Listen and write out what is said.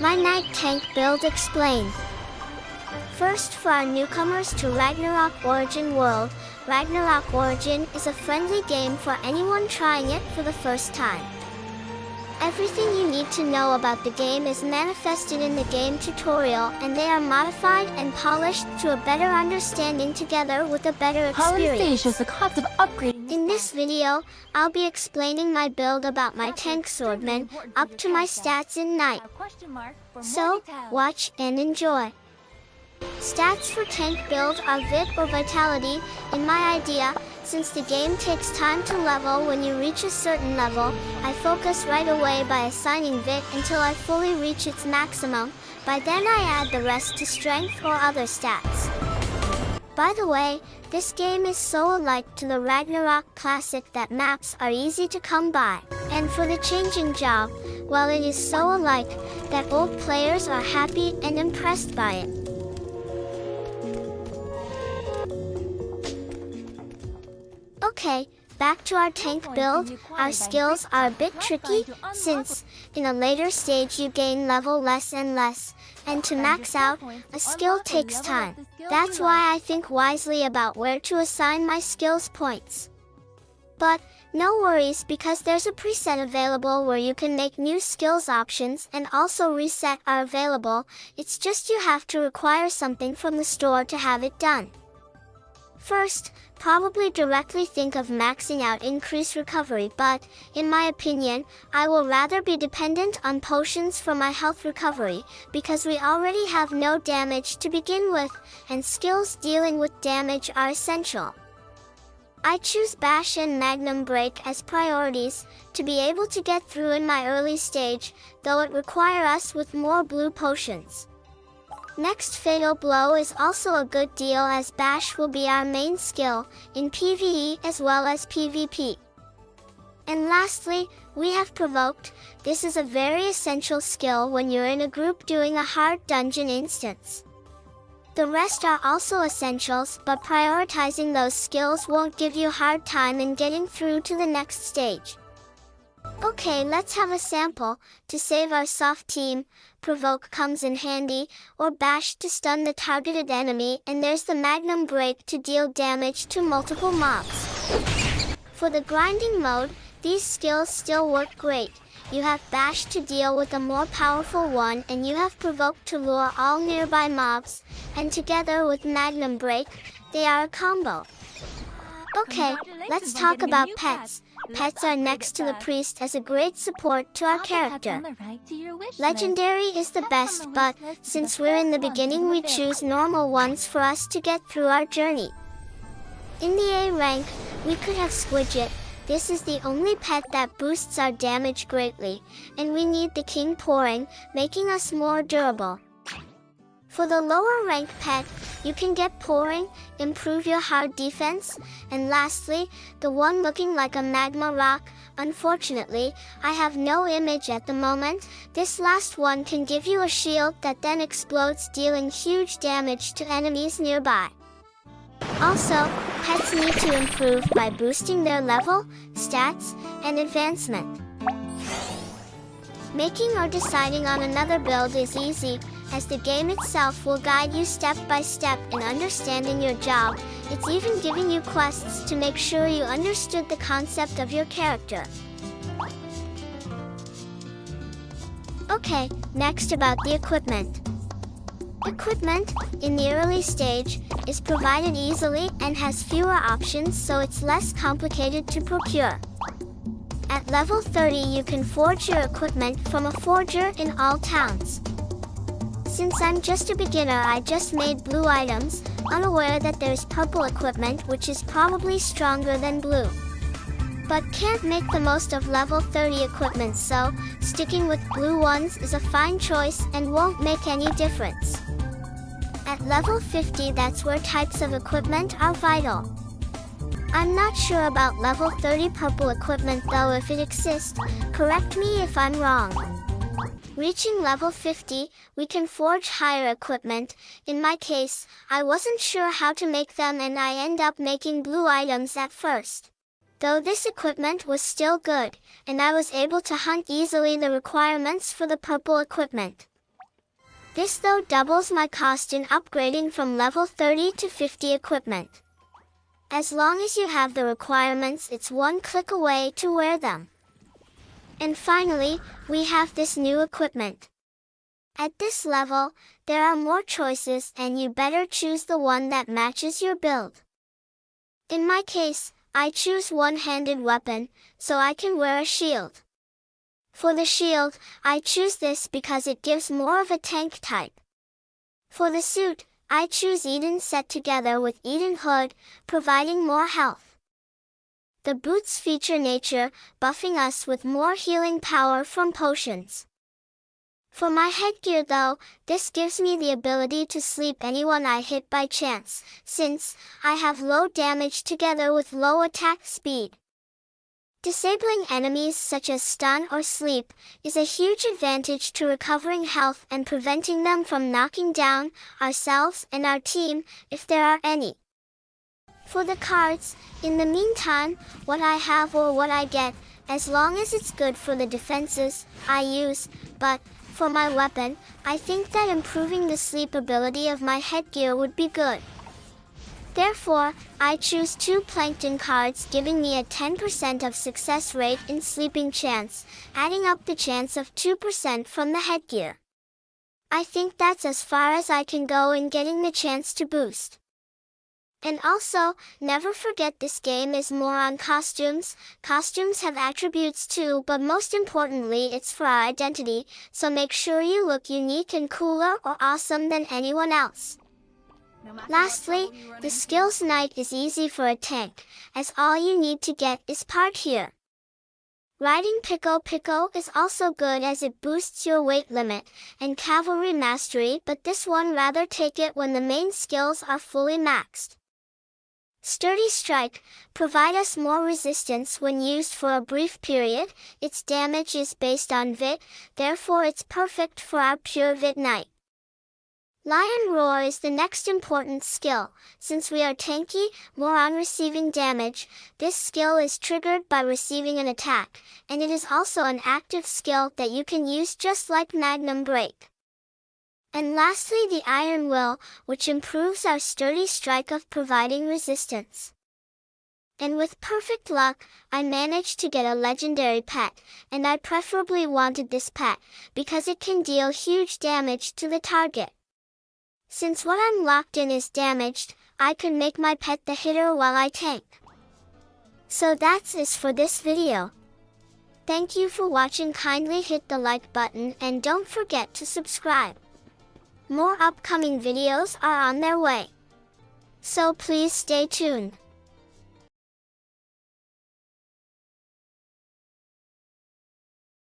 My Knight Tank build explained. First, for our newcomers to Ragnarok Origin World, Ragnarok Origin is a friendly game for anyone trying it for the first time. Everything you need to know about the game is manifested in the game tutorial, and they are modified and polished to a better understanding together with a better experience. Shows the cost of upgrading. In this video, I'll be explaining my build about my tank swordman up to my stats in Knight. So, watch and enjoy. Stats for tank build are VIP or Vitality. In my idea, since the game takes time to level when you reach a certain level, I focus right away by assigning VIP until I fully reach its maximum. By then I add the rest to strength or other stats. By the way, this game is so alike to the Ragnarok Classic that maps are easy to come by. And for the changing job, well, it is so alike that old players are happy and impressed by it. Okay, back to our tank build. Our skills are a bit tricky, since, in a later stage you gain level less and less, and to max out, a skill takes time. That's why I think wisely about where to assign my skills points. But, no worries, because there's a preset available where you can make new skills options, and also reset are available. It's just you have to require something from the store to have it done. First, probably directly think of maxing out increase recovery, but, in my opinion, I will rather be dependent on potions for my health recovery, because we already have no damage to begin with, and skills dealing with damage are essential. I choose Bash and Magnum Break as priorities, to be able to get through in my early stage, though it require us with more blue potions. Next, Fatal Blow is also a good deal, as Bash will be our main skill, in PvE as well as PvP. And lastly, we have Provoked. This is a very essential skill when you're in a group doing a hard dungeon instance. The rest are also essentials, but prioritizing those skills won't give you a hard time in getting through to the next stage. Okay, let's have a sample. To save our soft team, Provoke comes in handy, or Bash to stun the targeted enemy, and there's the Magnum Break to deal damage to multiple mobs. For the grinding mode, these skills still work great. You have Bash to deal with a more powerful one, and you have Provoke to lure all nearby mobs, and together with Magnum Break, they are a combo. Okay, let's talk about pets. Pets are next to the priest as a great support to our character. Legendary is the best, but since we're in the beginning, we choose normal ones for us to get through our journey. In the A rank, we could have Squidget. This is the only pet that boosts our damage greatly, and we need the King Pouring, making us more durable. For the lower rank pet, you can get Pouring, improve your hard defense, and lastly, the one looking like a magma rock. Unfortunately, I have no image at the moment. This last one can give you a shield that then explodes, dealing huge damage to enemies nearby. Also, pets need to improve by boosting their level, stats, and advancement. Making or deciding on another build is easy, as the game itself will guide you step by step in understanding your job. It's even giving you quests to make sure you understood the concept of your character. Okay, next about the equipment. Equipment, in the early stage, is provided easily and has fewer options, so it's less complicated to procure. At level 30 you can forge your equipment from a forger in all towns. Since I'm just a beginner, I just made blue items, unaware that there's purple equipment which is probably stronger than blue. But can't make the most of level 30 equipment, so sticking with blue ones is a fine choice and won't make any difference. At level 50, that's where types of equipment are vital. I'm not sure about level 30 purple equipment though. If it exists, correct me if I'm wrong. Reaching level 50, we can forge higher equipment. In my case, I wasn't sure how to make them and I end up making blue items at first. Though this equipment was still good, and I was able to hunt easily the requirements for the purple equipment. This though doubles my cost in upgrading from level 30 to 50 equipment. As long as you have the requirements, it's one click away to wear them. And finally, we have this new equipment. At this level, there are more choices and you better choose the one that matches your build. In my case, I choose one-handed weapon, so I can wear a shield. For the shield, I choose this because it gives more of a tank type. For the suit, I choose Eden set together with Eden hood, providing more health. The boots feature nature, buffing us with more healing power from potions. For my headgear though, this gives me the ability to sleep anyone I hit by chance, since I have low damage together with low attack speed. Disabling enemies such as stun or sleep is a huge advantage to recovering health and preventing them from knocking down ourselves and our team, if there are any. For the cards, in the meantime, what I have or what I get, as long as it's good for the defenses, I use, but for my weapon, I think that improving the sleep ability of my headgear would be good. Therefore, I choose 2 plankton cards, giving me a 10% of success rate in sleeping chance, adding up the chance of 2% from the headgear. I think that's as far as I can go in getting the chance to boost. And also, never forget this game is more on costumes. Costumes have attributes too, but most importantly it's for our identity, so make sure you look unique and cooler or awesome than anyone else. Lastly, the skills knight is easy for a tank, as all you need to get is part here. Riding Pico Pico is also good as it boosts your weight limit, and cavalry mastery, but this one rather take it when the main skills are fully maxed. Sturdy Strike, provide us more resistance when used for a brief period. Its damage is based on Vit, therefore it's perfect for our pure Vit knight. Lion Roar is the next important skill. Since we are tanky, more on receiving damage, this skill is triggered by receiving an attack, and it is also an active skill that you can use just like Magnum Break. And lastly the Iron Will, which improves our sturdy strike of providing resistance. And with perfect luck, I managed to get a legendary pet, and I preferably wanted this pet, because it can deal huge damage to the target. Since what I'm locked in is damaged, I could make my pet the hitter while I tank. So that's it for this video. Thank you for watching. Kindly hit the like button and don't forget to subscribe. More upcoming videos are on their way. So please stay tuned.